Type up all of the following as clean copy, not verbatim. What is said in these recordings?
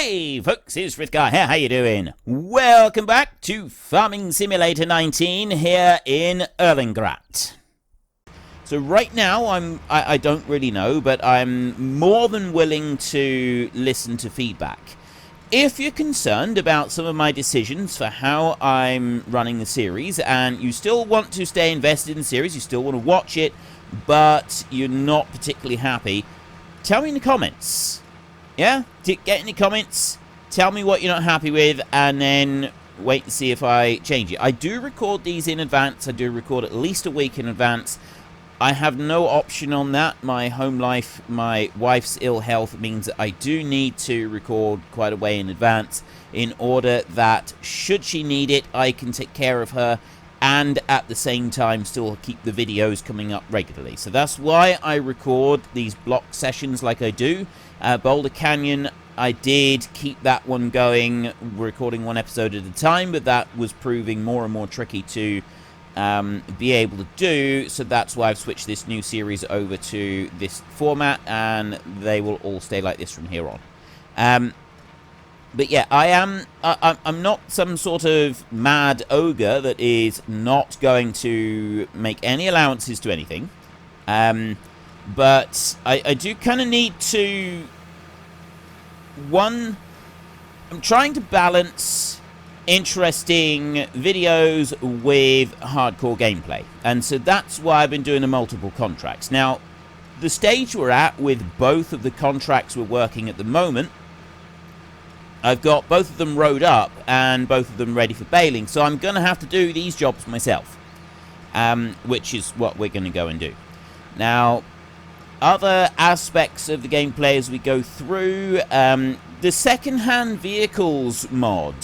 Hey folks, it's Frithgar here, how you doing? Welcome back to Farming Simulator 19 here in Erlengrat. So right now, I don't really know, but I'm more than willing to listen to feedback. If you're concerned about some of my decisions for how I'm running the series, and you still want to stay invested in the series, you still want to watch it, but you're not particularly happy, tell me in the comments. Yeah? Get in the comments, tell me what you're not happy with, and then wait to see if I change it. I do record these in advance. I do record at least a week in advance. I have no option on that. My home life, my wife's ill health means that I do need to record quite a way in advance in order that, should she need it, I can take care of her and at the same time still keep the videos coming up regularly. So that's why I record these block sessions like I do. Boulder Canyon, I did keep that one going, recording one episode at a time, but that was proving more and more tricky to be able to do, so that's why I've switched this new series over to this format, and they will all stay like this from here on. But yeah, I'm not some sort of mad ogre that is not going to make any allowances to anything. But I do kind of need to... One, I'm trying to balance interesting videos with hardcore gameplay. And so that's why I've been doing the multiple contracts. Now, the stage we're at with both of the contracts we're working at the moment, I've got both of them rowed up and both of them ready for baling. So I'm going to have to do these jobs myself, which is what we're going to go and do. Now, other aspects of the gameplay as we go through, the second-hand vehicles mod.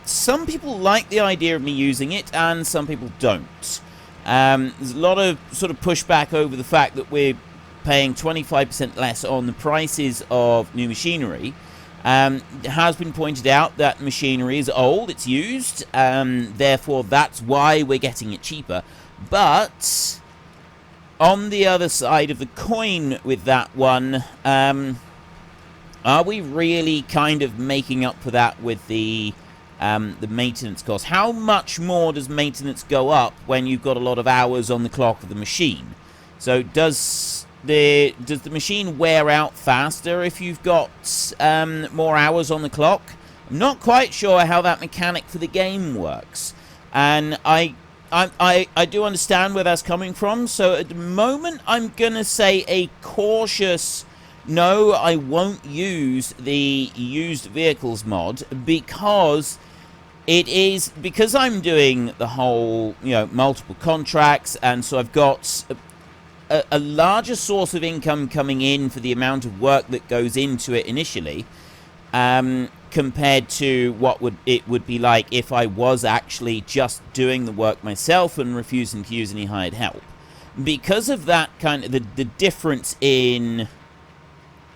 Some people like the idea of me using it, and some people don't. There's a lot of sort of pushback over the fact that we're paying 25% less on the prices of new machinery. It has been pointed out that machinery is old, it's used, therefore that's why we're getting it cheaper. But on the other side of the coin with that one, are we really kind of making up for that with the maintenance cost? How much more does maintenance go up when you've got a lot of hours on the clock of the machine? So does the machine wear out faster if you've got more hours on the clock? I'm not quite sure how that mechanic for the game works, and I do understand where that's coming from. So at the moment, I'm gonna say a cautious no. I won't use the used vehicles mod because I'm doing the whole, multiple contracts, and so I've got a larger source of income coming in for the amount of work that goes into it initially, compared to what it would be like if I was actually just doing the work myself and refusing to use any hired help. Because of that kind of the difference in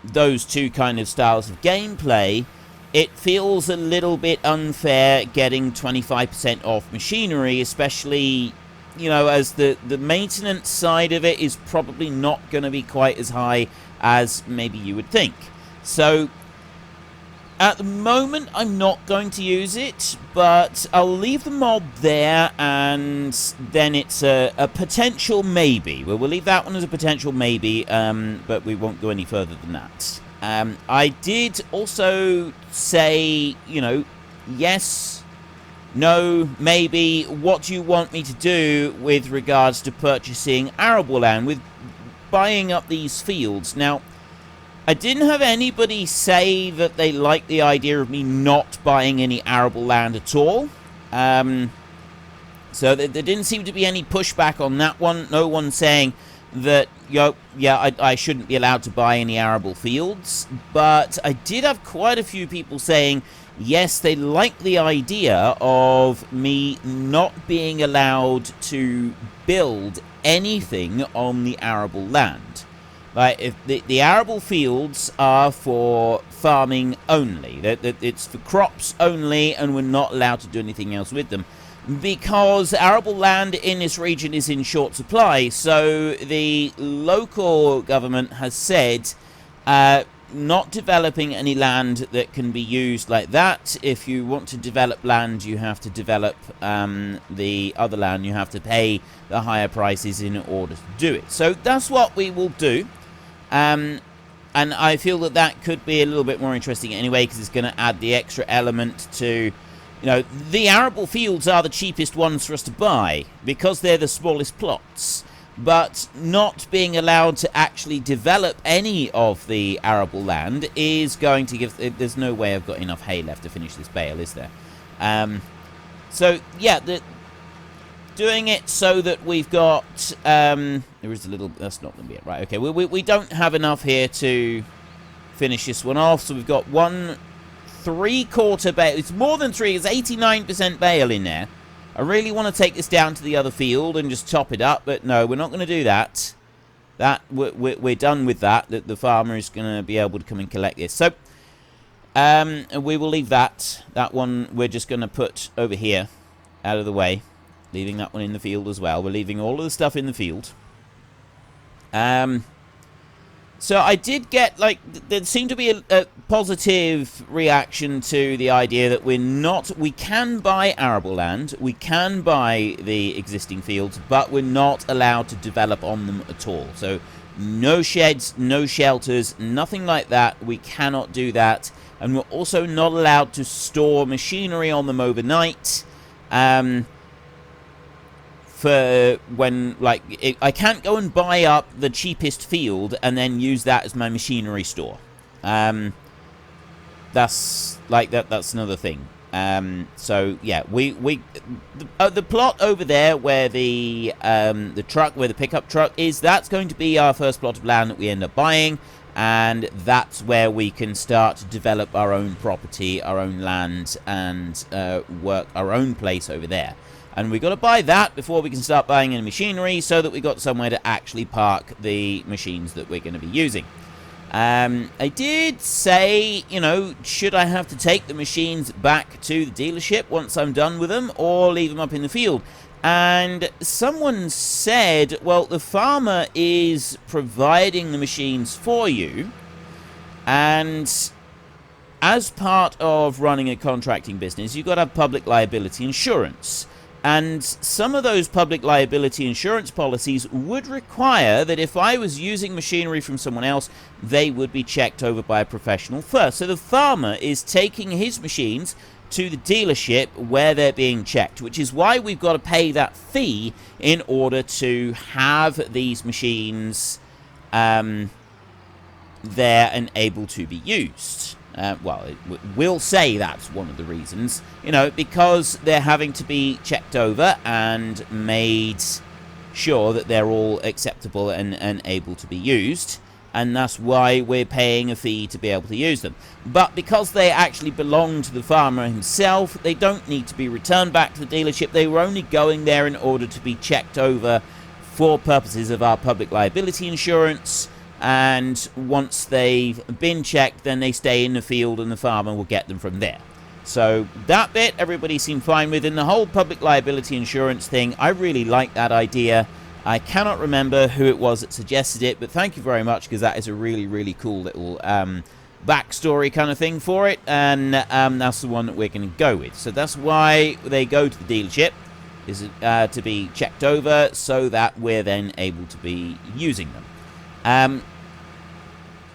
those two kind of styles of gameplay, it feels a little bit unfair getting 25% off machinery, especially, as the maintenance side of it is probably not going to be quite as high as maybe you would think. So at the moment, I'm not going to use it, but I'll leave the mod there, and then it's a potential maybe. We'll leave that one as a potential maybe, but we won't go any further than that. I did also say, yes, no, maybe, what do you want me to do with regards to purchasing arable land, with buying up these fields? Now, I didn't have anybody say that they liked the idea of me not buying any arable land at all. So there didn't seem to be any pushback on that one. No one saying that, I shouldn't be allowed to buy any arable fields. But I did have quite a few people saying, yes, they like the idea of me not being allowed to build anything on the arable land. Like, if the arable fields are for farming only. It's for crops only, and we're not allowed to do anything else with them. because arable land in this region is in short supply. So the local government has said, not developing any land that can be used like that. If you want to develop land, you have to develop the other land. You have to pay the higher prices in order to do it. So that's what we will do. And I feel that that could be a little bit more interesting anyway, because it's going to add the extra element to, you know, the arable fields are the cheapest ones for us to buy because they're the smallest plots. But not being allowed to actually develop any of the arable land is going to give... There's no way I've got enough hay left to finish this bale, is there? So, yeah, doing it so that we've got... there is a little... That's not going to be it. Right, okay. We don't have enough here to finish this one off. So we've got 1 3/4 bale. It's more than 3. It's 89% bale in there. I really want to take this down to the other field and just chop it up, but no, we're not going to do that. We're done with that. The farmer is going to be able to come and collect this. So, we will leave that. That one we're just going to put over here, out of the way. Leaving that one in the field as well. We're leaving all of the stuff in the field. So I did get, like, there seemed to be a positive reaction to the idea that we can buy arable land, we can buy the existing fields, but we're not allowed to develop on them at all. So no sheds, no shelters, nothing like that. We cannot do that. And we're also not allowed to store machinery on them overnight. For when, like, I can't go and buy up the cheapest field and then use that as my machinery store. That's another thing. So yeah, the plot over there where the pickup truck is, that's going to be our first plot of land that we end up buying, and that's where we can start to develop our own property, our own land, and work our own place over there. And we've got to buy that before we can start buying any machinery, so that we've got somewhere to actually park the machines that we're going to be using. I did say, you know, should I have to take the machines back to the dealership once I'm done with them, or leave them up in the field? And someone said, well, the farmer is providing the machines for you, and as part of running a contracting business, you've got to have public liability insurance. And some of those public liability insurance policies would require that if I was using machinery from someone else, they would be checked over by a professional first. So the farmer is taking his machines to the dealership where they're being checked, which is why we've got to pay that fee in order to have these machines there and able to be used. Well, we'll say that's one of the reasons, you know, because they're having to be checked over and made sure that they're all acceptable and able to be used, and that's why we're paying a fee to be able to use them. But because they actually belong to the farmer himself, they don't need to be returned back to the dealership. They were only going there in order to be checked over for purposes of our public liability insurance. And once they've been checked, then they stay in the field and the farmer will get them from there. So that bit, everybody seemed fine with. And the whole public liability insurance thing, I really like that idea. I cannot remember who it was that suggested it, but thank you very much, because that is a really, really cool little backstory kind of thing for it. And that's the one that we're going to go with. So that's why they go to the dealership, is to be checked over, so that we're then able to be using them.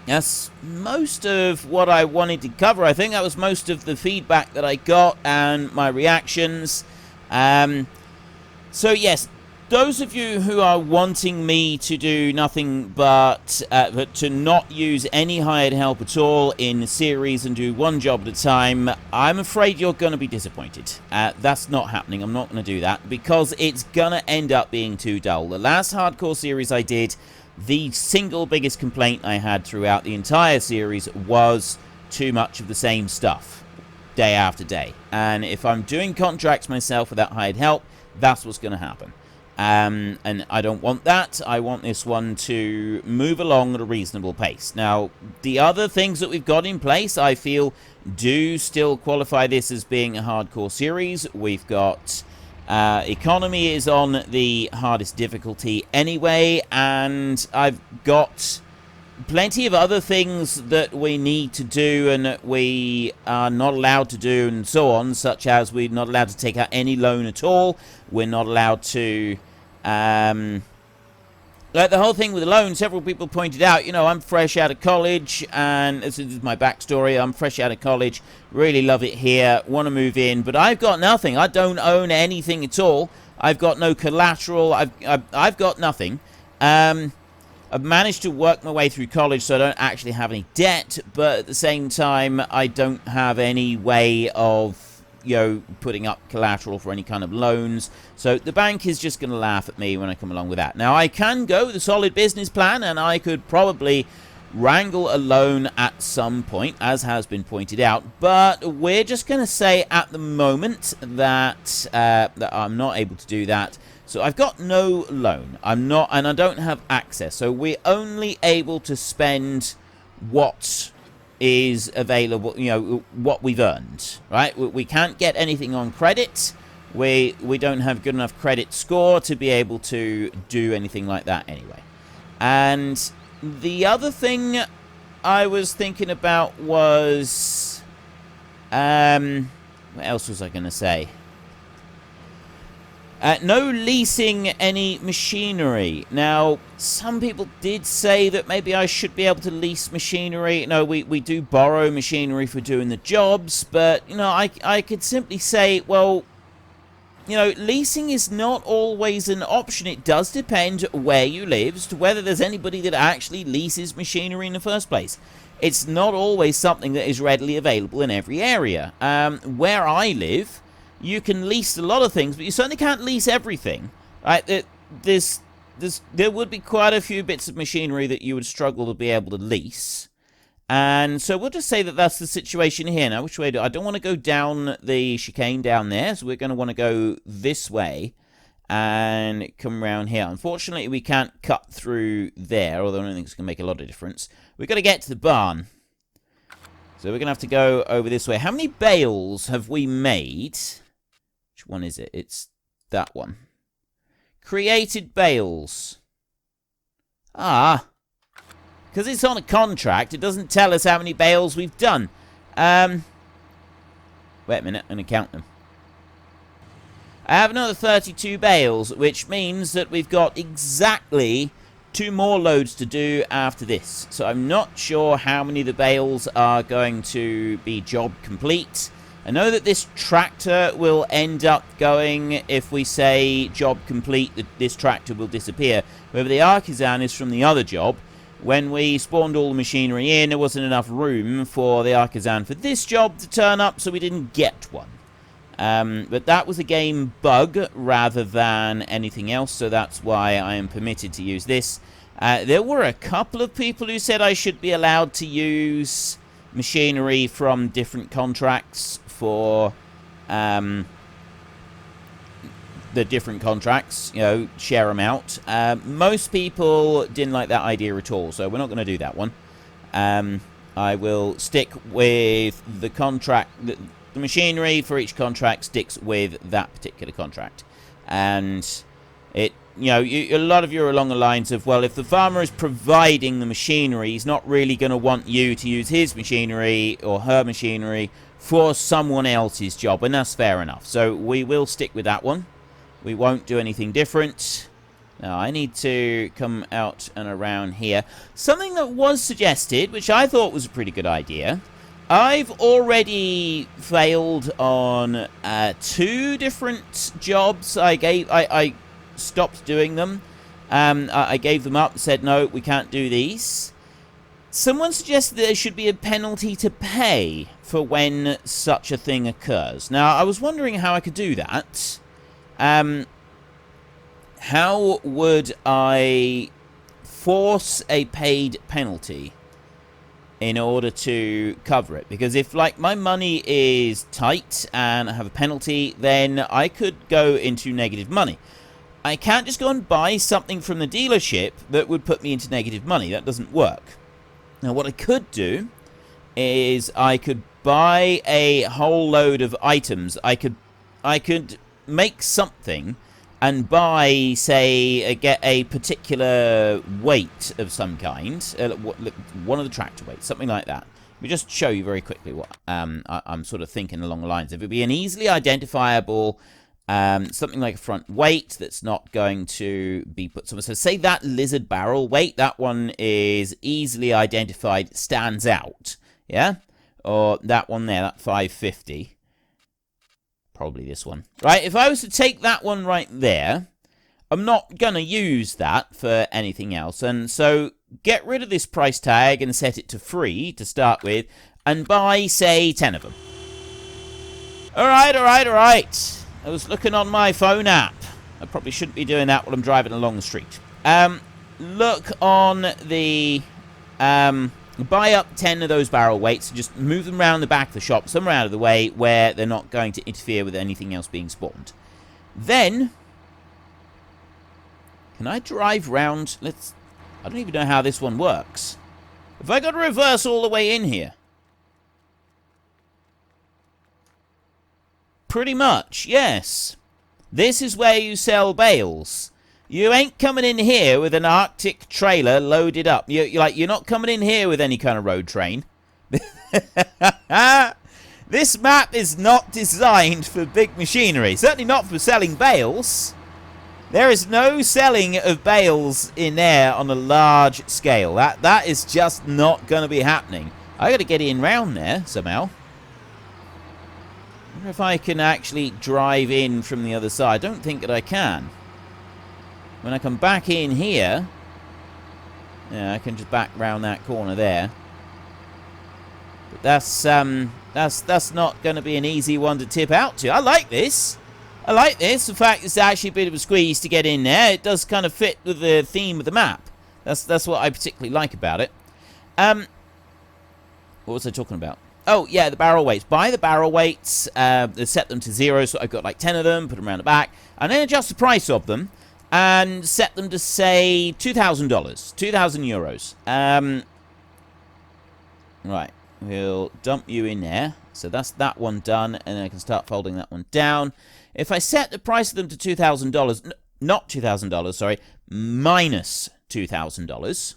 That's most of what I wanted to cover. I think that was most of the feedback that I got and my reactions. So yes, those of you who are wanting me to do nothing but to not use any hired help at all in the series and do one job at a time, I'm afraid you're going to be disappointed. That's not happening. I'm not going to do that, because it's going to end up being too dull. The last hardcore series I did, the single biggest complaint I had throughout the entire series was too much of the same stuff, day after day. And if I'm doing contracts myself without hired help, that's what's going to happen. And I don't want that. I want this one to move along at a reasonable pace. Now, the other things that we've got in place, I feel, do still qualify this as being a hardcore series. We've got... economy is on the hardest difficulty anyway, and I've got plenty of other things that we need to do and that we are not allowed to do and so on, such as we're not allowed to take out any loan at all. We're not allowed to... like the whole thing with the loan, several people pointed out, you know, I'm fresh out of college, and this is my backstory. I'm fresh out of college, really love it here, want to move in, but I've got nothing. I don't own anything at all. I've got no collateral. I've got nothing. I've managed to work my way through college, so I don't actually have any debt, but at the same time, I don't have any way of, you know, putting up collateral for any kind of loans. So the bank is just going to laugh at me when I come along with that. Now, I can go with a solid business plan, and I could probably wrangle a loan at some point, as has been pointed out, but we're just going to say at the moment that, that I'm not able to do that. So I've got no loan. I'm not, and I don't have access. So we're only able to spend what is available, you know, what we've earned, right? We can't get anything on credit. We don't have good enough credit score to be able to do anything like that anyway. And the other thing I was thinking about was, what else was I going to say? No leasing any machinery. Now, some people did say that maybe I should be able to lease machinery. No, we do borrow machinery for doing the jobs, but, you know, I could simply say, well, you know, leasing is not always an option. It does depend where you live, as to whether there's anybody that actually leases machinery in the first place. It's not always something that is readily available in every area. Where I live, you can lease a lot of things, but you certainly can't lease everything. Right? There would be quite a few bits of machinery that you would struggle to be able to lease. And so we'll just say that that's the situation here. Now, which way I don't want to go down the chicane down there, so we're going to want to go this way and come around here. Unfortunately, we can't cut through there, although I don't think it's going to make a lot of difference. We've got to get to the barn. So we're going to have to go over this way. How many bales have we made? Which one is it? It's that one. Created bales. Ah. Because it's on a contract, it doesn't tell us how many bales we've done. Wait a minute, I'm going to count them. I have another 32 bales, which means that we've got exactly 2 more loads to do after this. So I'm not sure how many of the bales are going to be job complete. I know that this tractor will end up going, if we say job complete, that this tractor will disappear. However, the artisan is from the other job. When we spawned all the machinery in, there wasn't enough room for the artisan for this job to turn up, so we didn't get one. But that was a game bug rather than anything else, so that's why I am permitted to use this. There were a couple of people who said I should be allowed to use machinery from different contracts for the different contracts, you know, share them out. Most people didn't like that idea at all, so we're not going to do that one. I will stick with the contract. The machinery for each contract sticks with that particular contract. And it, you know, a lot of you are along the lines of, well, if the farmer is providing the machinery, he's not really going to want you to use his machinery or her machinery for someone else's job, and that's fair enough. So we will stick with that one. We won't do anything different. Now, I need to come out and around here. Something that was suggested, which I thought was a pretty good idea. I've already failed on 2 different jobs. I stopped doing them. I gave them up and said, no, we can't do these. Someone suggested that there should be a penalty to pay for when such a thing occurs. Now, I was wondering how I could do that. How would I force a paid penalty in order to cover it? Because if, like, my money is tight and I have a penalty, then I could go into negative money. I can't just go and buy something from the dealership that would put me into negative money. That doesn't work. Now, what I could do is I could buy a whole load of items. I could make something and buy, say, get a particular weight of some kind, one of the tractor weights, something like that. Let me just show you very quickly what I'm sort of thinking along the lines of. It would be an easily identifiable, something like a front weight that's not going to be put somewhere. So say that lizard barrel weight, that one is easily identified, stands out, yeah? Or that one there, that 550. Probably this one. Right, if I was to take that one right there, I'm not going to use that for anything else. And so get rid of this price tag and set it to free to start with, and buy, say, 10 of them. All right. I was looking on my phone app. I probably shouldn't be doing that while I'm driving along the street. Look on the... buy up 10 of those barrel weights and just move them around the back of the shop, somewhere out of the way where they're not going to interfere with anything else being spawned. Then, can I drive round? I don't even know how this one works. Have I got to reverse all the way in here? Pretty much, yes. This is where you sell bales. You ain't coming in here with an Arctic trailer loaded up. You're not coming in here with any kind of road train. This map is not designed for big machinery. Certainly not for selling bales. There is no selling of bales in there on a large scale. That is just not going to be happening. I got to get in round there somehow. I wonder if I can actually drive in from the other side. I don't think that I can. When I come back in here, yeah, I can just back round that corner there. But that's not going to be an easy one to tip out to. I like this. I like this. In fact, it's actually a bit of a squeeze to get in there. It does kind of fit with the theme of the map. That's what I particularly like about it. What was I talking about? Oh, yeah, the barrel weights. Buy the barrel weights, set them to 0, so I've got like 10 of them, put them around the back, and then adjust the price of them, and set them to, say, $2,000, 2,000 euros. Right, we'll dump you in there. So that's that one done, and then I can start folding that one down. If I set the price of them to $2,000, not $2,000, sorry, minus $2,000,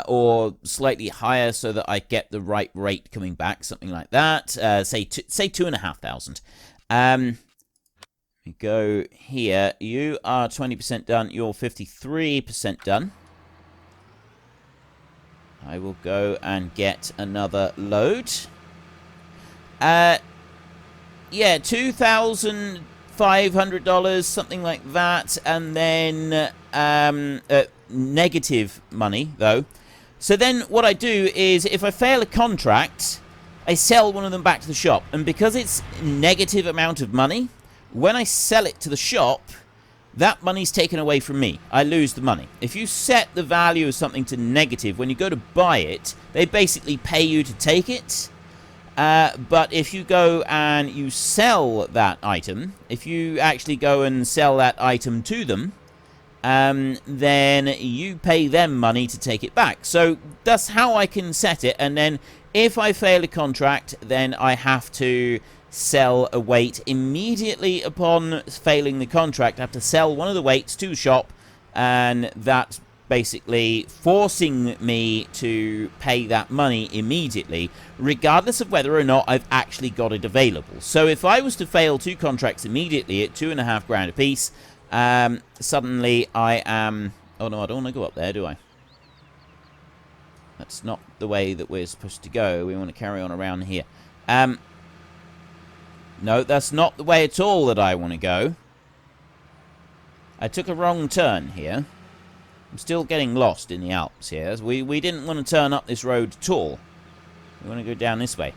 or slightly higher so that I get the right rate coming back, something like that. Say 2,500. We go here. You are 20% done. You're 53% done. I will go and get another load. Yeah, $2,500, something like that, and then negative money, though. So then what I do is, if I fail a contract, I sell one of them back to the shop, and because it's negative amount of money, when I sell it to the shop, that money's taken away from me. I lose the money. If you set the value of something to negative, when you go to buy it, they basically pay you to take it. But if you go and you sell that item, if you actually go and sell that item to them, then you pay them money to take it back. So that's how I can set it. And then if I fail a contract, then I have to sell a weight immediately upon failing the contract. I have to sell one of the weights to the shop, and that's basically forcing me to pay that money immediately, regardless of whether or not I've actually got it available. So if I was to fail 2 contracts immediately at $2,500 a piece, suddenly I am... Oh no, I don't want to go up there, do I? That's not the way that we're supposed to go. We want to carry on around here. No, that's not the way at all that I want to go. I took a wrong turn here. I'm still getting lost in the Alps here. We didn't want to turn up this road at all. We want to go down this way.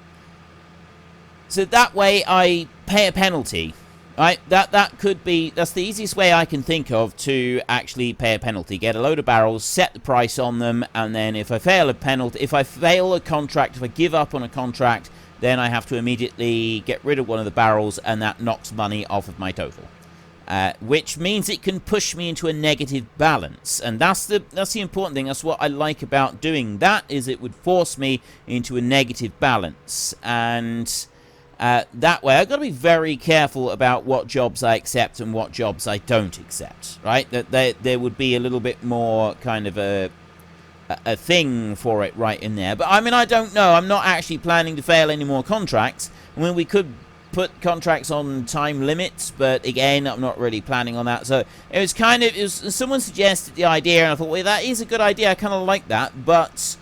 So that way I pay a penalty. Right? That could be... That's the easiest way I can think of to actually pay a penalty. Get a load of barrels, set the price on them, and then if I fail a penalty... If I fail a contract, if I give up on a contract, then I have to immediately get rid of one of the barrels, and that knocks money off of my total. Which means it can push me into a negative balance, and that's the important thing. That's what I like about doing that, is it would force me into a negative balance. And That way, I've got to be very careful about what jobs I accept and what jobs I don't accept, right? That there would be a little bit more kind of a thing for it right in there. But, I mean, I don't know. I'm not actually planning to fail any more contracts. I mean, we could put contracts on time limits, but, again, I'm not really planning on that. So, it was kind of, someone suggested the idea, and I thought, well, that is a good idea. I kind of like that, but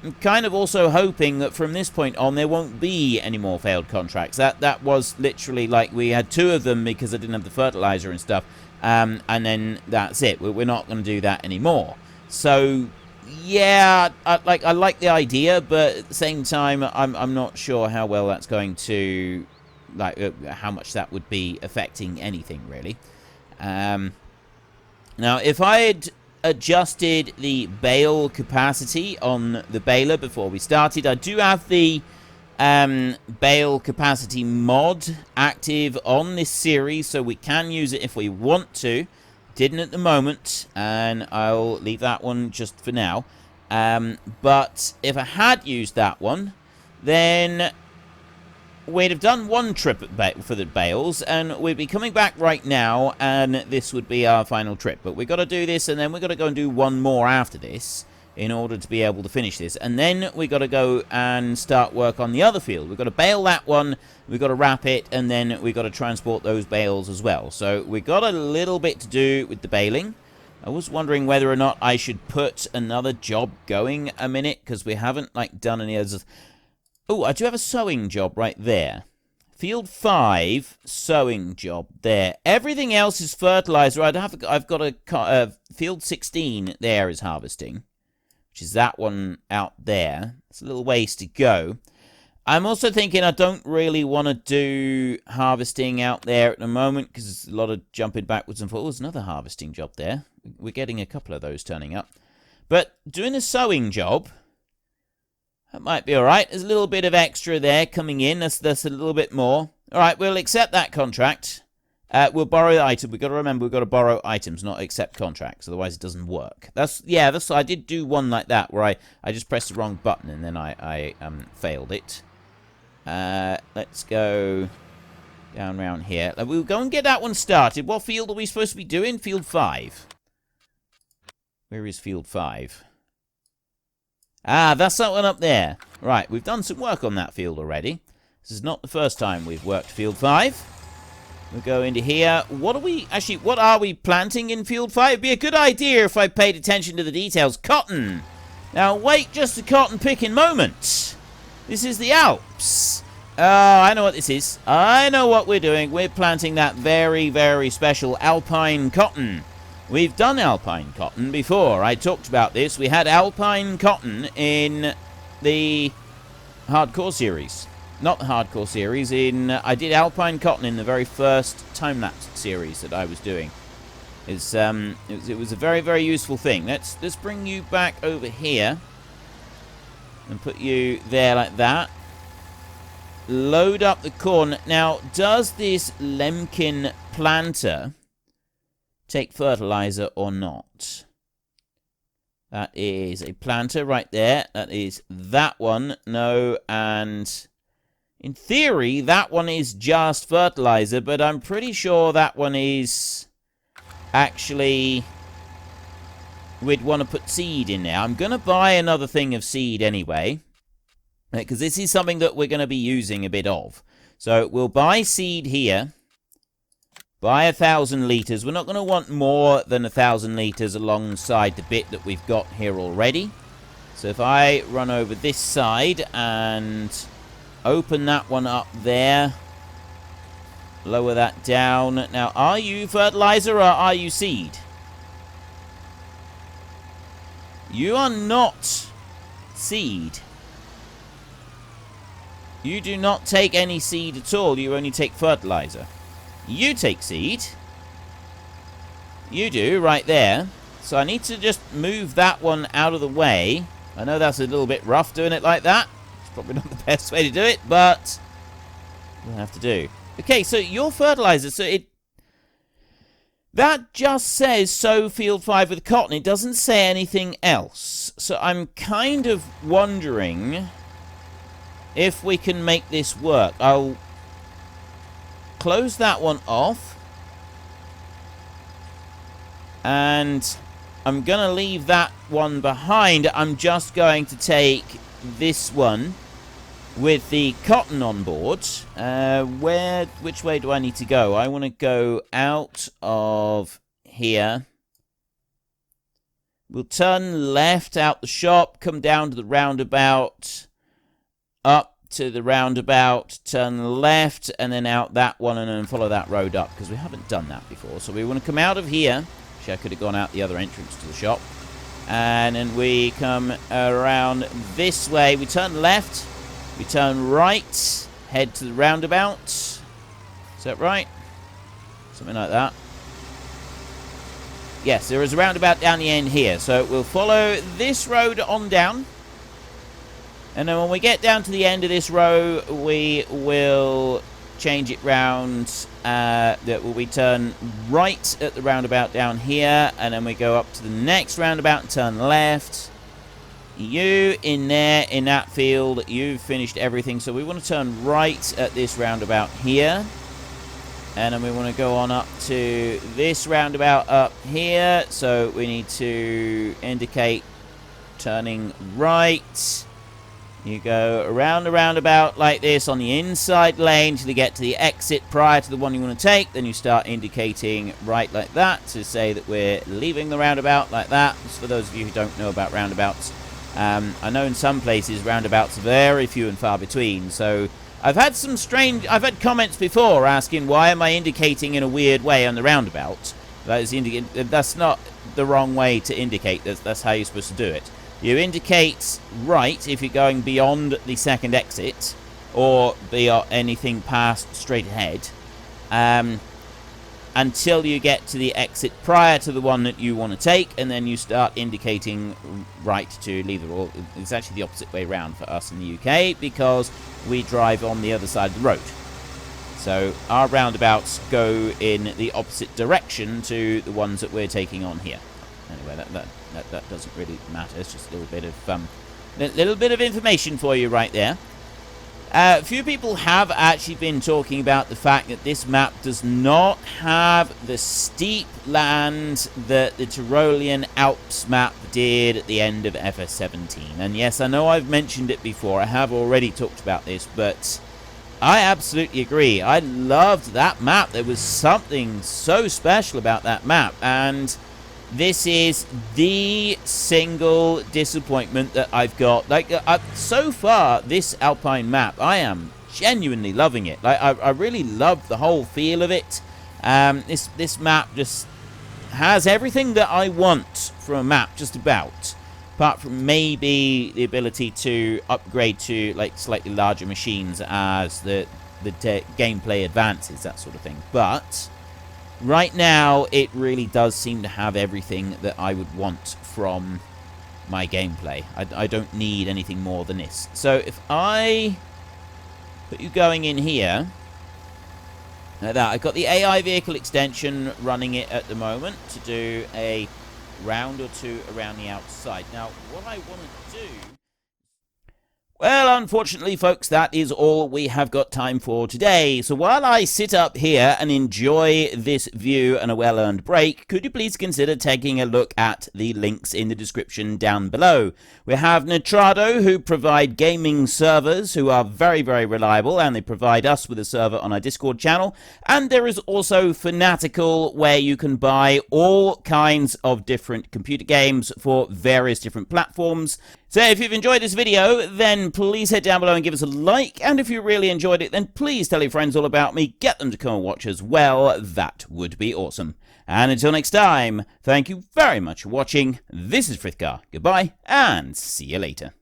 I'm kind of also hoping that from this point on there won't be any more failed contracts. That was literally like we had 2 of them because I didn't have the fertilizer and stuff, and then that's it. We're not going to do that anymore. So yeah, I like the idea, but at the same time I'm not sure how well that's going to, like, how much that would be affecting anything really. Now if I had adjusted the bale capacity on the baler before we started, I do have the bale capacity mod active on this series, so we can use it if we want to. Didn't at the moment, and I'll leave that one just for now. But if I had used that one, then we'd have done 1 trip for the bales, and we'd be coming back right now, and this would be our final trip. But we've got to do this, and then we've got to go and do 1 more after this in order to be able to finish this. And then we've got to go and start work on the other field. We've got to bale that one, we've got to wrap it, and then we've got to transport those bales as well. So we've got a little bit to do with the baling. I was wondering whether or not I should put another job going a minute, because we haven't, like, done any others. Oh, I do have a sowing job right there. Field 5, sowing job there. Everything else is fertilizer. I've got a field 16 there is harvesting, which is that one out there. It's a little ways to go. I'm also thinking I don't really want to do harvesting out there at the moment, because there's a lot of jumping backwards and forwards. Oh, there's another harvesting job there. We're getting a couple of those turning up. But doing a sowing job, that might be alright. There's a little bit of extra there coming in. That's a little bit more. Alright, we'll accept that contract. We'll borrow the item. We've got to remember we've got to borrow items, not accept contracts. Otherwise it doesn't work. I did do one like that where I just pressed the wrong button and then I failed it. Let's go down around here. We'll go and get that one started. What field are we supposed to be doing? Field 5. Where is field 5? Ah, that's that one up there. Right, we've done some work on that field already. This is not the first time we've worked field 5. We'll go into here. What are we planting in field 5? It'd be a good idea if I paid attention to the details. Cotton. Now, wait just a cotton picking moment. This is the Alps. Oh, I know what this is. I know what we're doing. We're planting that very, very special alpine cotton. We've done alpine cotton before. I talked about this. We had alpine cotton in the hardcore series. Not the hardcore series. I did alpine cotton in the very first time-lapse series that I was doing. It was a very, very useful thing. Let's bring you back over here and put you there like that. Load up the corn. Now, does this Lemkin planter take fertilizer or not? That is a planter right there. That is that one. No, and in theory, that one is just fertilizer, but I'm pretty sure that one is actually, we'd want to put seed in there. I'm going to buy another thing of seed anyway, because this is something that we're going to be using a bit of. So we'll buy seed here. Buy 1,000 litres. We're not going to want more than 1,000 litres alongside the bit that we've got here already. So if I run over this side and open that one up there, lower that down. Now, are you fertilizer or are you seed? You are not seed. You do not take any seed at all. You only take fertilizer. You take seed. You do, right there. So I need to just move that one out of the way. I know that's a little bit rough doing it like that. It's probably not the best way to do it, but we'll have to do. Okay, so your fertilizer, so that just says sow field 5 with cotton. It doesn't say anything else. So I'm kind of wondering if we can make this work. close that one off. And I'm going to leave that one behind. I'm just going to take this one with the cotton on board. Which way do I need to go? I want to go out of here. We'll turn left out the shop, come down to the roundabout, up to the roundabout, turn left, and then out that one, and then follow that road up, because we haven't done that before. So we want to come out of here. Actually, I could have gone out the other entrance to the shop. And then we come around this way. We turn left, we turn right, head to the roundabout. Is that right? Something like that. Yes, there is a roundabout down the end here. So we'll follow this road on down. And then when we get down to the end of this row, we will change it round. We turn right at the roundabout down here. And then we go up to the next roundabout and turn left. You in there, in that field, you've finished everything. So we want to turn right at this roundabout here. And then we want to go on up to this roundabout up here. So we need to indicate turning right. You go around the roundabout like this on the inside lane till you get to the exit prior to the one you want to take. Then you start indicating right like that to say that we're leaving the roundabout like that. Just for those of you who don't know about roundabouts. I know in some places roundabouts are very few and far between. So I've had comments before asking why am I indicating in a weird way on the roundabout. That's not the wrong way to indicate. That's how you're supposed to do it. You indicate right if you're going beyond the second exit or beyond anything past straight ahead until you get to the exit prior to the one that you want to take, and then you start indicating right to leave the road. It's actually the opposite way around for us in the UK because we drive on the other side of the road. So our roundabouts go in the opposite direction to the ones that we're taking on here. Anyway, that doesn't really matter. It's just a little bit of information for you right there. A few people have actually been talking about the fact that this map does not have the steep land that the Tyrolean Alps map did at the end of FS17. And yes, I know I've mentioned it before. I have already talked about this, but I absolutely agree. I loved that map. There was something so special about that map, and this is the single disappointment that I've got. So far, this Alpine map, I am genuinely loving it. I really love the whole feel of it. This map just has everything that I want from a map, just about. Apart from maybe the ability to upgrade to slightly larger machines as the gameplay advances, that sort of thing. But right now, it really does seem to have everything that I would want from my gameplay. I don't need anything more than this. So if I put you going in here, like that, I've got the AI vehicle extension running it at the moment to do a round or two around the outside. Now, what I want to do... Well, unfortunately, folks, that is all we have got time for today. So while I sit up here and enjoy this view and a well-earned break, could you please consider taking a look at the links in the description down below? We have Nitrado, who provide gaming servers, who are very, very reliable, and they provide us with a server on our Discord channel. And there is also Fanatical, where you can buy all kinds of different computer games for various different platforms. So if you've enjoyed this video, then please head down below and give us a like. And if you really enjoyed it, then please tell your friends all about me. Get them to come and watch as well. That would be awesome. And until next time, thank you very much for watching. This is Frithgar. Goodbye, and see you later.